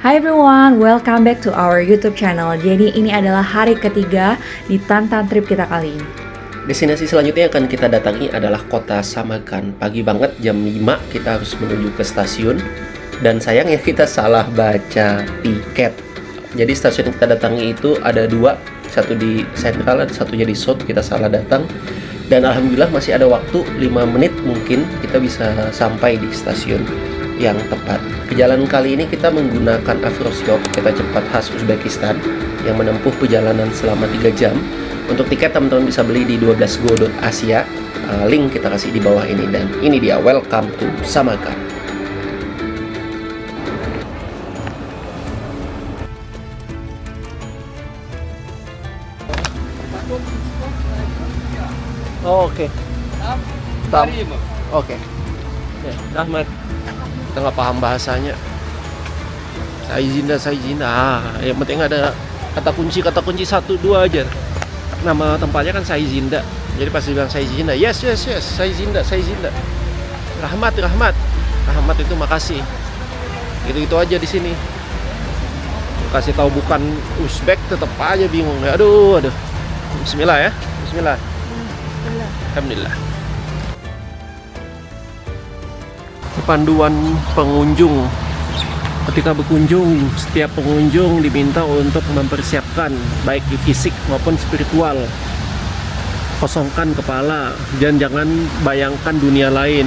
Hi everyone, welcome back to our YouTube channel. Jadi ini adalah hari ketiga di Tantan Trip kita kali ini. Destinasi selanjutnya yang akan kita datangi adalah kota Samarkand. Pagi banget jam 5 kita harus menuju ke stasiun. Dan sayangnya kita salah baca tiket. Jadi stasiun yang kita datangi itu ada dua, satu di Central dan satunya di South. Kita salah datang. Dan alhamdulillah masih ada waktu 5 menit mungkin kita bisa sampai di stasiun yang tepat. Perjalanan kali ini kita menggunakan Afrosyok, kereta cepat khas Uzbekistan yang menempuh perjalanan selama 3 jam. Untuk tiket teman-teman bisa beli di 12go.asia. Link kita kasih di bawah ini. Dan ini dia, welcome to Samarkand. Oh, oke. Oke. Ya, Ahmad. Kita nggak paham bahasanya. Saya izin. Yang penting ada kata kunci 1, 2 aja. Nama tempatnya kan Saizinda. Jadi pasti bilang Saizinda. Yes, Saizinda. Rahmat itu makasih. Gitu aja di sini. Kasih tahu bukan Uzbek tetap aja bingung. Aduh. Bismillah ya. Bismillah. Alhamdulillah. Panduan pengunjung. Ketika berkunjung, setiap pengunjung diminta untuk mempersiapkan baik di fisik maupun spiritual. Kosongkan kepala dan jangan bayangkan dunia lain.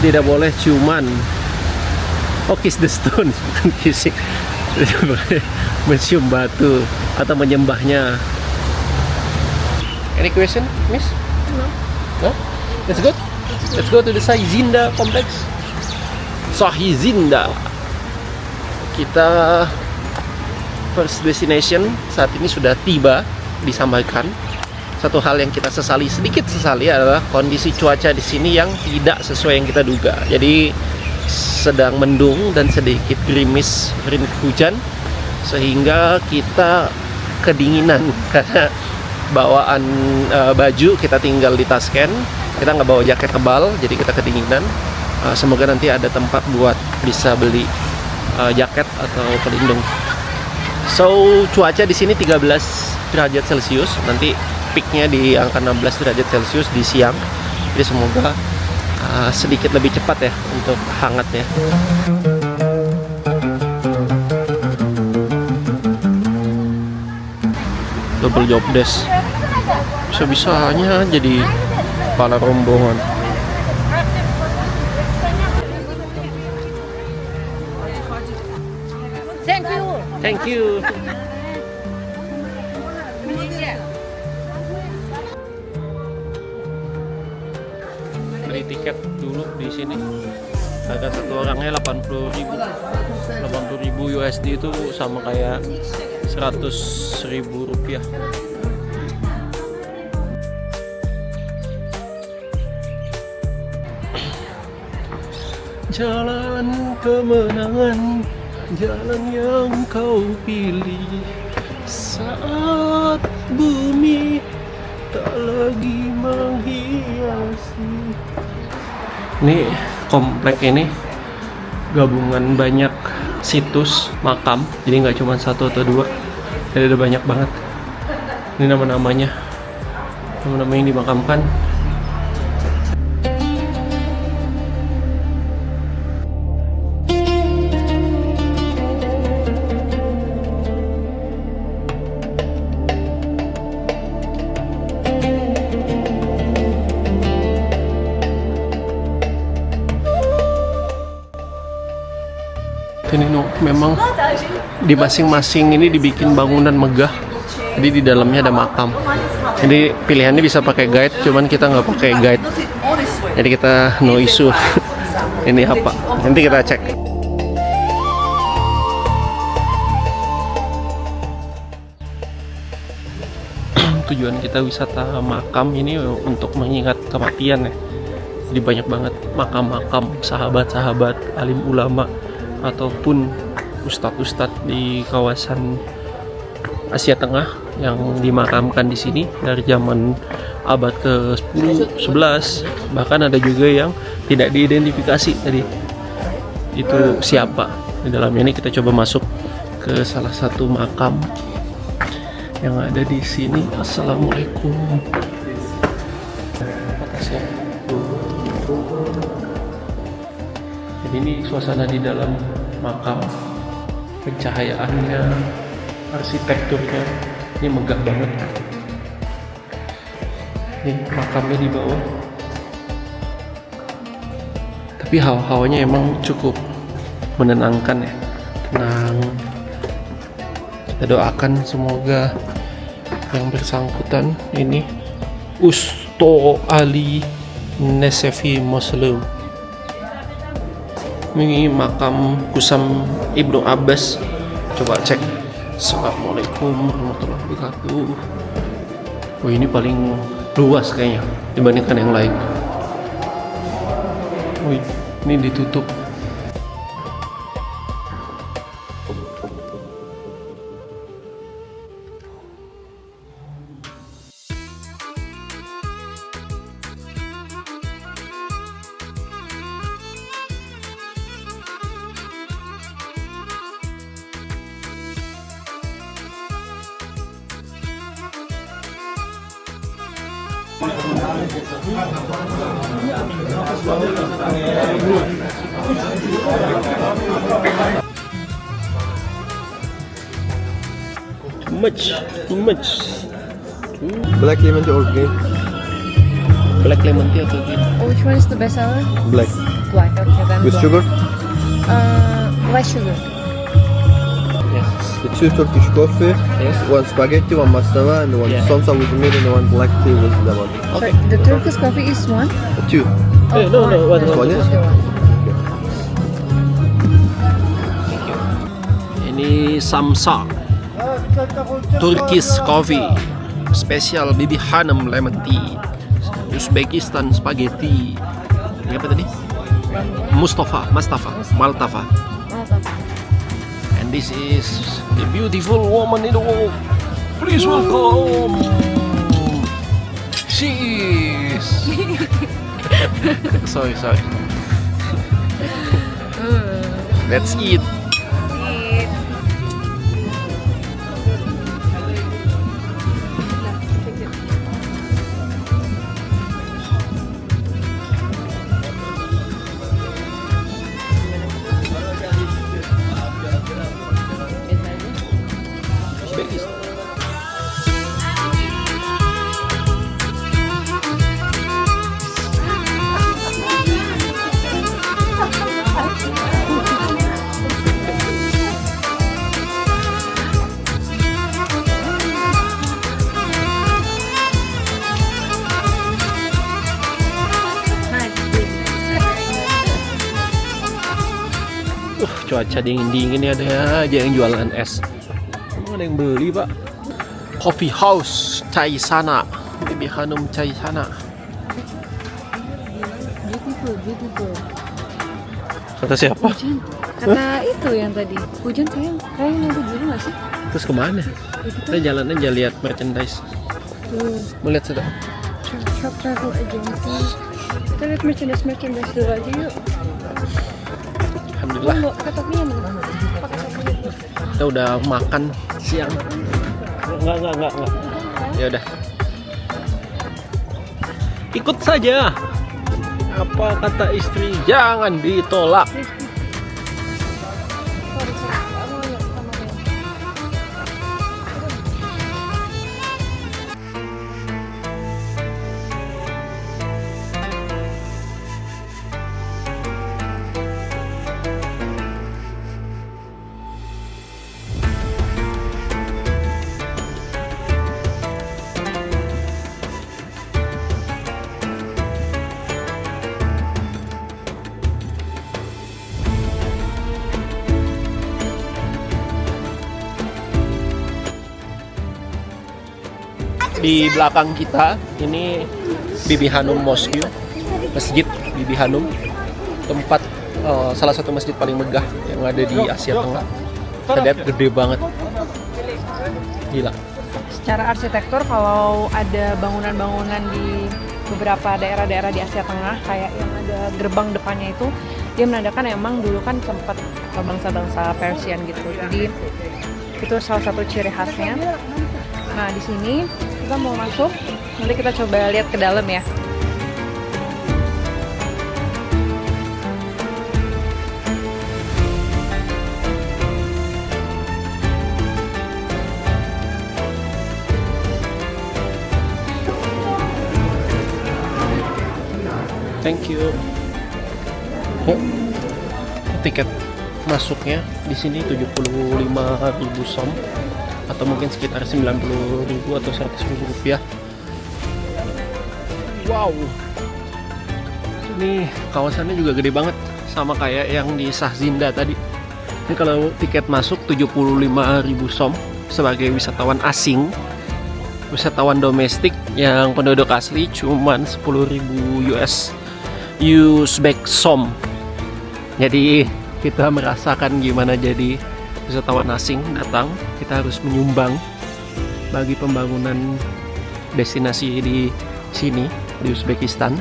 Tidak boleh ciuman. Kiss the stone, bukan fisik. Tidak boleh mencium batu atau menyembahnya. Any question, Miss? No? Let's go to the Saizinda complex. Saizinda. Kita first destination saat ini sudah tiba di Samarkand. Satu hal yang kita sedikit sesali adalah kondisi cuaca di sini yang tidak sesuai yang kita duga. Jadi sedang mendung dan sedikit gerimis, rintik hujan, sehingga kita kedinginan karena bawaan baju kita tinggal di Tashkent. Kita nggak bawa jaket tebal, jadi kita kedinginan. Semoga nanti ada tempat buat bisa beli jaket atau pelindung. So cuaca di sini 13 derajat Celcius. Nanti peaknya di angka 16 derajat Celcius di siang. Jadi semoga sedikit lebih cepat ya untuk hangatnya. Double job desk. Bisa-bisanya jadi kepala rombongan. Thank you. Beli tiket dulu di sini. Harga satu orangnya 80.000 USD itu sama kayak 100.000 rupiah. Jalan kemenangan, jalan yang kau pilih saat bumi tak lagi menghiasi. Ini komplek ini gabungan banyak situs makam, jadi nggak cuma 1 atau 2, jadi ada banyak banget. Ini nama-namanya yang dimakamkan. Ini memang di masing-masing ini dibikin bangunan megah. Jadi di dalamnya ada makam. Jadi pilihannya bisa pakai guide, cuman kita nggak pakai guide. Jadi kita no issue. Ini apa? Nanti kita cek. Tujuan kita wisata makam ini untuk mengingat kematian ya. Jadi banyak banget makam-makam sahabat-sahabat, alim ulama ataupun ustadz-ustadz di kawasan Asia Tengah yang dimakamkan di sini dari zaman abad ke-10, 11, bahkan ada juga yang tidak diidentifikasi tadi itu siapa. Di dalamnya ini kita coba masuk ke salah satu makam yang ada di sini. Assalamualaikum. Makasih ya. Jadi ini suasana di dalam makam, pencahayaannya, arsitekturnya ini megah banget. Ini makamnya di bawah, tapi hawanya emang cukup menenangkan ya, tenang. Kita doakan semoga yang bersangkutan ini Usto Ali Nesefi Muslim. Ini makam Kusam Ibnu Abbas. Coba cek. Assalamualaikum warahmatullahi wabarakatuh. Oh, ini paling luas kayaknya dibandingkan yang lain. Oh, ini ditutup. Too much. Black lemon tea or green? Black lemon tea atau green? Which one is the best seller? Black. Black. Okay, then With black. sugar? Less sugar. Yes. The 2 Turkish coffee, Yes. 1 spaghetti, 1 mastava, and 1 Yeah. salsa with milk, and 1 black tea with lemon. Okay. The Turkish coffee is one. 2. No. What? One is? Okay, one. Ini Samsa Turkish coffee spesial Bibi Hanum lemon tea, Uzbekistan spaghetti. Ini apa tadi? Maltafa. And this is the beautiful woman in the world. Please welcome. She is. sorry. Let's eat. Cuaca dingin-dingin ini ada aja yang jualan es. Emang ada yang beli, Pak? Coffee House Chai Sana. Bibi Hanum Chai Sana. Beautiful. Kata siapa? Hujan. Kata itu yang tadi. Hujan sayang. Kayaknya nanti dulu nggak sih? Terus kemana? Kita jalan aja lihat merchandise. Tuh. Mau lihat sudah? Shop travel agency. Kita lihat merchandise dulu aja yuk. Alhamdulillah. Pakai topinya mana? Pakai topinya. Kita udah makan siang. Enggak. Ya udah. Ikut saja. Apa kata istri? Jangan ditolak. Di belakang kita ini Bibi Hanum Mosque, Masjid Bibi Hanum, tempat salah satu masjid paling megah yang ada di Asia Tengah. Kita lihat gede banget, gila. Secara arsitektur, kalau ada bangunan-bangunan di beberapa daerah-daerah di Asia Tengah kayak yang ada gerbang depannya itu, dia menandakan emang dulu kan sempat atau bangsa-bangsa Persian gitu. Jadi itu salah satu ciri khasnya. Nah di sini kita mau masuk, nanti kita coba lihat ke dalam ya. Thank you. Oh, tiket masuknya di sini 75.000 som atau mungkin sekitar 90.000 atau 100.000 rupiah. Wow. Ini kawasannya juga gede banget, sama kayak yang di Shahzinda tadi. Ini kalau tiket masuk 75.000 som sebagai wisatawan asing. Wisatawan domestik yang penduduk asli cuman 10.000 Uzbek som. Jadi kita merasakan gimana jadi wisatawan asing datang. Kita harus menyumbang bagi pembangunan destinasi di sini, di Uzbekistan.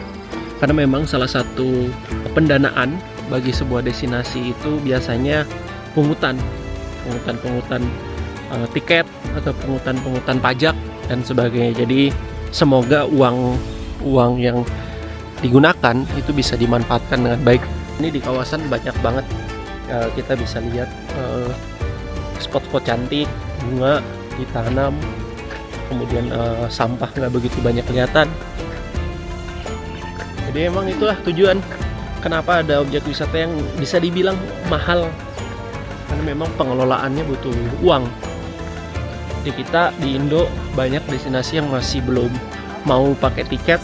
Karena memang salah satu pendanaan bagi sebuah destinasi itu biasanya pungutan tiket atau pungutan pajak dan sebagainya. Jadi semoga uang yang digunakan itu bisa dimanfaatkan dengan baik. Ini di kawasan banyak banget kita bisa lihat spot-spot cantik, bunga ditanam, kemudian sampah nggak begitu banyak kelihatan. Jadi emang itulah tujuan kenapa ada objek wisata yang bisa dibilang mahal, karena memang pengelolaannya butuh uang. Di kita di Indo banyak destinasi yang masih belum mau pakai tiket,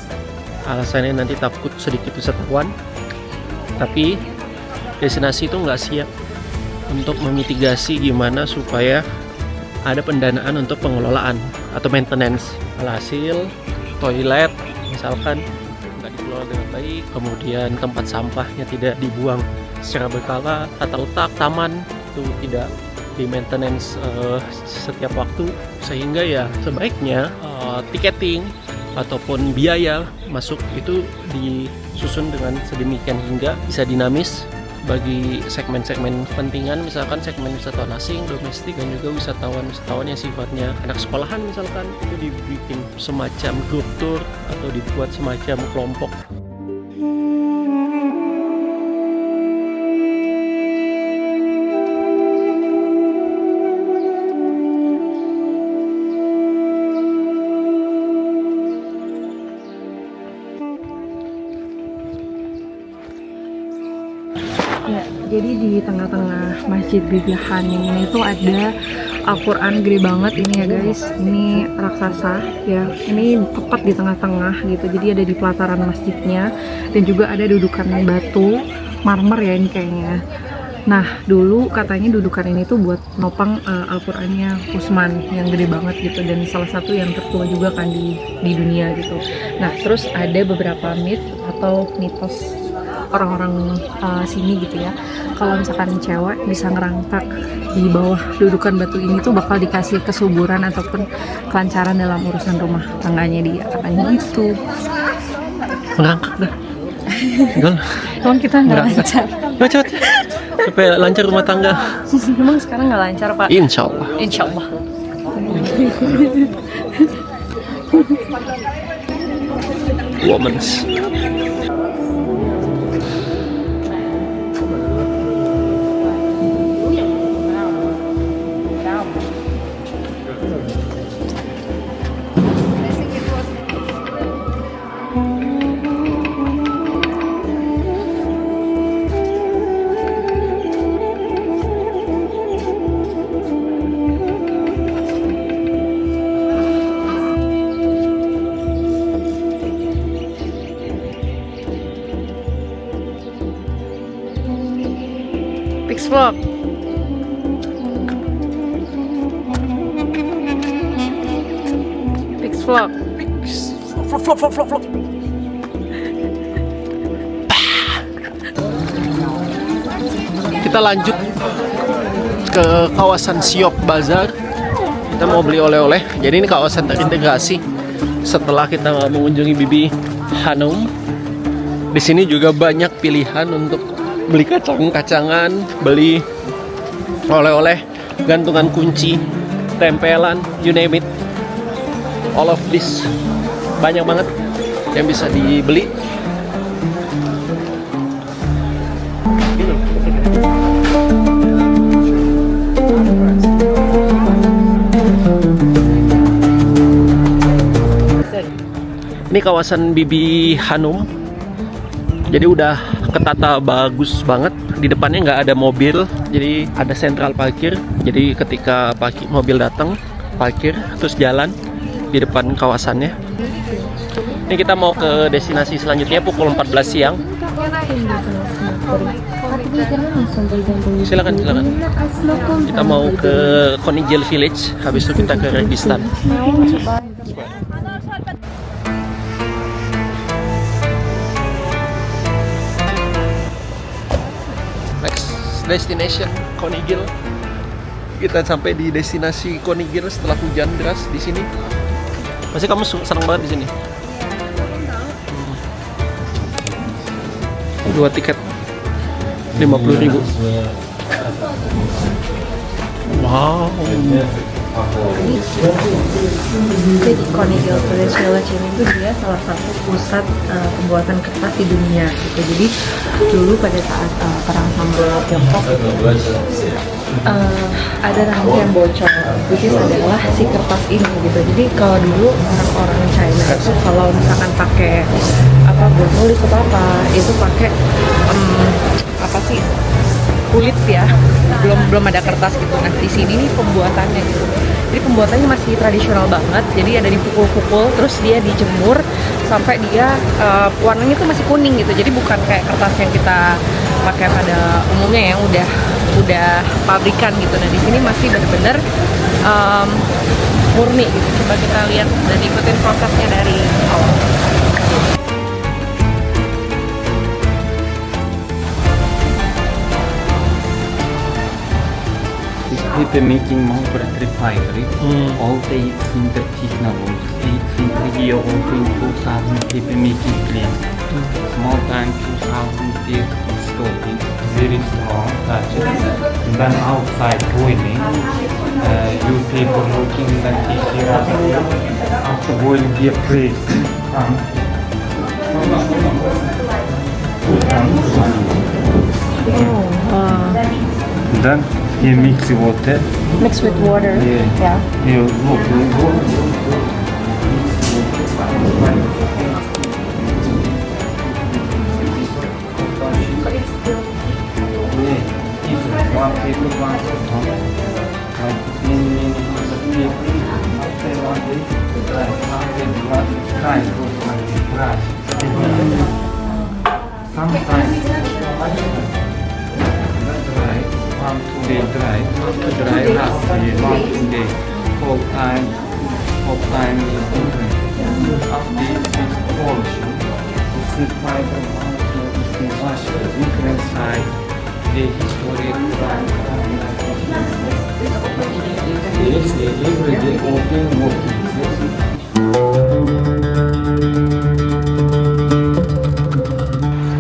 alasannya nanti takut sedikit wisatawan. Tapi destinasi itu nggak siap untuk memitigasi gimana supaya ada pendanaan untuk pengelolaan atau maintenance. Alhasil toilet misalkan nggak dikelola dengan baik, kemudian tempat sampahnya tidak dibuang secara berkala, tata letak taman itu tidak di maintenance setiap waktu, sehingga ya sebaiknya tiketing ataupun biaya masuk itu disusun dengan sedemikian hingga bisa dinamis bagi segmen-segmen kepentingan, misalkan segmen wisatawan asing, domestik, dan juga wisatawan yang sifatnya anak sekolahan misalkan, itu dibikin semacam grup tour atau dibuat semacam kelompok. Ya, jadi di tengah-tengah Masjid Bibi Hanim ini tuh ada Al-Quran gede banget ini ya guys. Ini raksasa ya. Ini tepat di tengah-tengah gitu. Jadi ada di pelataran masjidnya dan juga ada dudukan batu marmer ya ini kayaknya. Nah, dulu katanya dudukan ini tuh buat nopang Al-Qur'annya Utsman yang gede banget gitu, dan salah satu yang tertua juga kan di dunia gitu. Nah, terus ada beberapa atau mitos orang-orang sini gitu ya, kalau misalkan cewek bisa ngerangkak di bawah dudukan batu ini tuh bakal dikasih kesuburan ataupun kelancaran dalam urusan rumah tangganya dia, katanya gitu. Merangkak dah. Emang kita nggak lancar. Bacot. Supaya lancar rumah tangga. Emang sekarang nggak lancar Pak? Insya Allah. Insya Allah. Womans. Vlog. Vlog. Vlog. Kita lanjut ke kawasan Siok Bazar. Kita mau beli oleh-oleh. Jadi ini kawasan terintegrasi. Setelah kita mengunjungi Bibi Hanum, di sini juga banyak pilihan untuk beli kacang-kacangan, beli oleh-oleh, gantungan kunci, tempelan, you name it. All of this. Banyak banget yang bisa dibeli. Ini kawasan Bibi Hanum. Jadi udah ketata bagus banget. Di depannya nggak ada mobil, jadi ada sentral parkir. Jadi ketika mobil datang, parkir terus jalan di depan kawasannya. Ini kita mau ke destinasi selanjutnya pukul 14 siang. Silakan. Kita mau ke Konigel Village, habis itu kita ke Registan. Next destination Konigel. Kita sampai di destinasi Konigel setelah hujan deras di sini. Pasti kamu senang banget di sini. 2 tiket 50.000. Wow. Jadi Konigel Village ini tuh dia salah satu pusat pembuatan kertas di dunia gitu. Jadi dulu pada saat perang sama Tiongkok ada rangkaian bocor, which is adalah si kertas ini gitu. Jadi kalau dulu orang-orang China itu kalau misalkan pakai buat nulis atau apa, itu pakai kulit ya, belum ada kertas gitu. Nah di sini nih pembuatannya gitu. Jadi pembuatannya masih tradisional banget. Jadi ada dipukul-pukul, terus dia dijemur sampai dia warnanya tuh masih kuning gitu. Jadi bukan kayak kertas yang kita pakai pada umumnya yang udah pabrikan gitu. Nah di sini masih bener-bener murni gitu. Coba kita lihat dan ikutin prosesnya dari awal. Paper making Mountbatten refinery. All the 18 Turkish novels, 18 year old in 2000 paper making plant. Small time 2000 years installing, very strong touches. And then outside boiling, use paper making then tissue. After boiling, we press. Then you mix the water. Mix with water. Yeah. You look. One paper, one top. Many paper. After 1 day, dry. After dry, go dry. Sometimes dry. 1-2 day dry. After dry, last day, 1-2 day. Cold time is different. After this pollution, it's in fiber, it's in wash, different size. The historic yes, every day open working.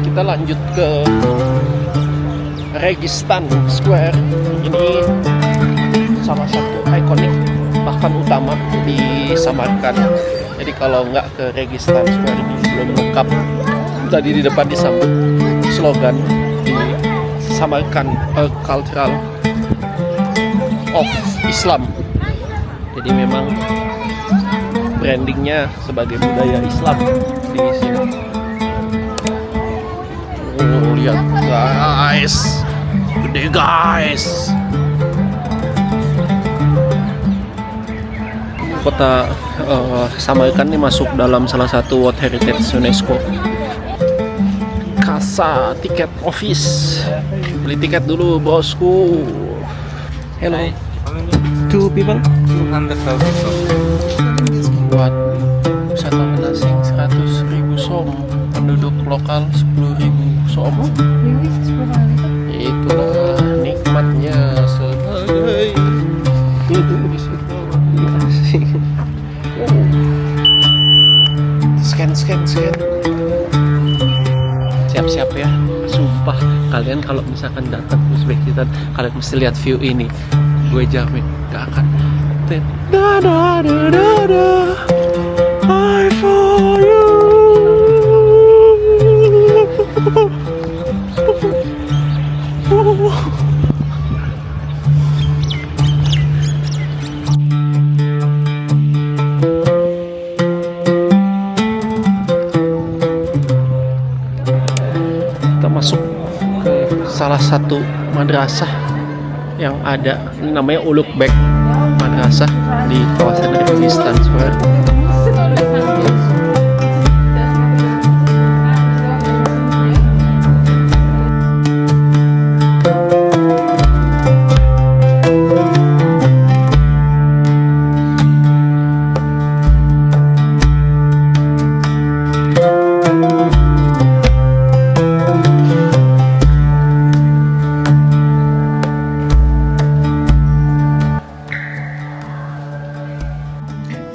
Kita lanjut ke Registan Square. Ini salah satu ikonik bahkan utama di Samarkand. Jadi kalau nggak ke Registan Square ini belum lengkap. Tadi di depan disambut slogan di Samarkand, a cultural of Islam. Jadi memang brandingnya sebagai budaya Islam di sini. Oh, lihat guys, gede guys. Kota Samarkand ini masuk dalam salah satu World Heritage UNESCO. Kasa tiket office. Beli tiket dulu bosku. Hello. Hi. Two people. 200,000. Buat wisatawan asing 100.000 som, penduduk lokal 10.000 som. Itulah nikmatnya sebagai wisatawan asing. Scan. Siap. siap-siap ya. Sumpah kalian kalau misalkan datang ke Uzbekistan, kalian mesti lihat view ini. Gue jamin gak akan. Da da da da da. I for you. Kita masuk ke salah satu madrasah yang ada, ini namanya Ulugh-Bek Madrasah di kawasan Registan Square.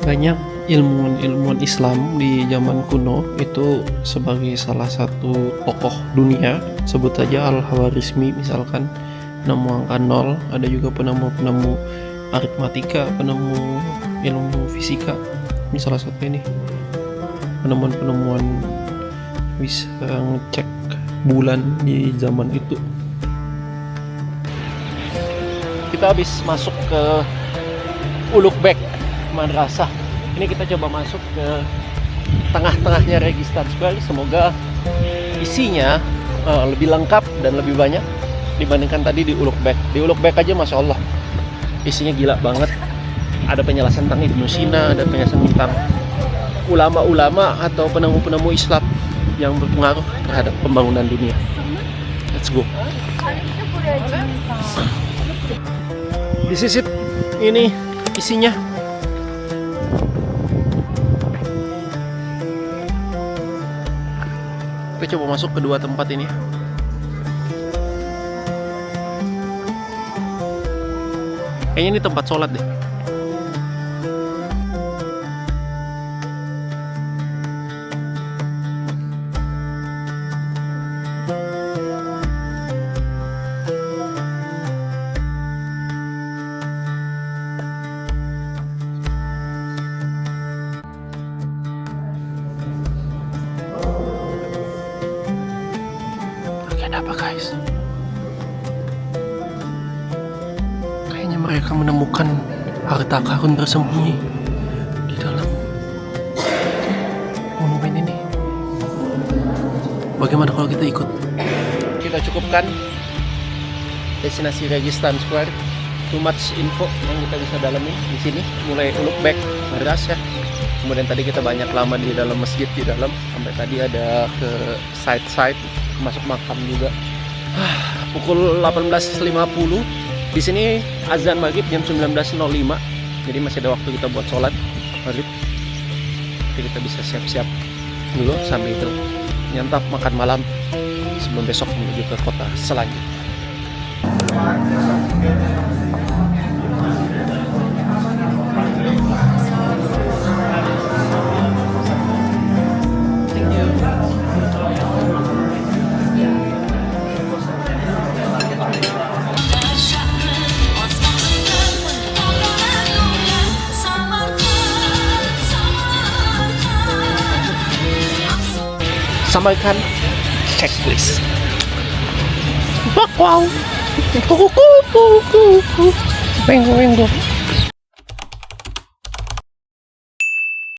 Banyak ilmuwan Islam di zaman kuno itu sebagai salah satu tokoh dunia, sebut saja Al-Khwarizmi misalkan, penemu angka nol, ada juga penemu aritmatika, penemu ilmu fisika. Ini salah satu ini penemuan bisa ngecek bulan di zaman itu. Kita habis masuk ke Ulugh-Bek Madrasah. Ini kita coba masuk ke tengah-tengahnya Registan Square. Semoga isinya lebih lengkap dan lebih banyak dibandingkan tadi di Ulugh-Bek. Di Ulugh-Bek aja Masya Allah isinya gila banget. Ada penjelasan tentang Ibnu Sina, ada penjelasan tentang ulama-ulama atau penemu-penemu Islam yang berpengaruh terhadap pembangunan dunia. Let's go. This is it. Ini isinya. Kita coba masuk ke dua tempat ini. Kayaknya ini tempat sholat deh. Apa guys? Kayaknya mereka menemukan harta karun tersembunyi di dalam monumen ini. Bagaimana kalau kita ikut? Kita cukupkan destinasi Registan Square. Too much info yang kita bisa dalami di sini. Mulai Ulugh-Bek Madrasah. Kemudian tadi kita banyak lama di dalam masjid di dalam. Sampai tadi ada ke side masuk makam juga. Pukul 18.50 di sini azan maghrib jam 19.05, jadi masih ada waktu kita buat sholat maghrib. Jadi kita bisa siap-siap dulu sambil itu nyantap makan malam sebelum besok menuju ke kota selanjutnya. Sampaikan checklist. Wow. Menggo.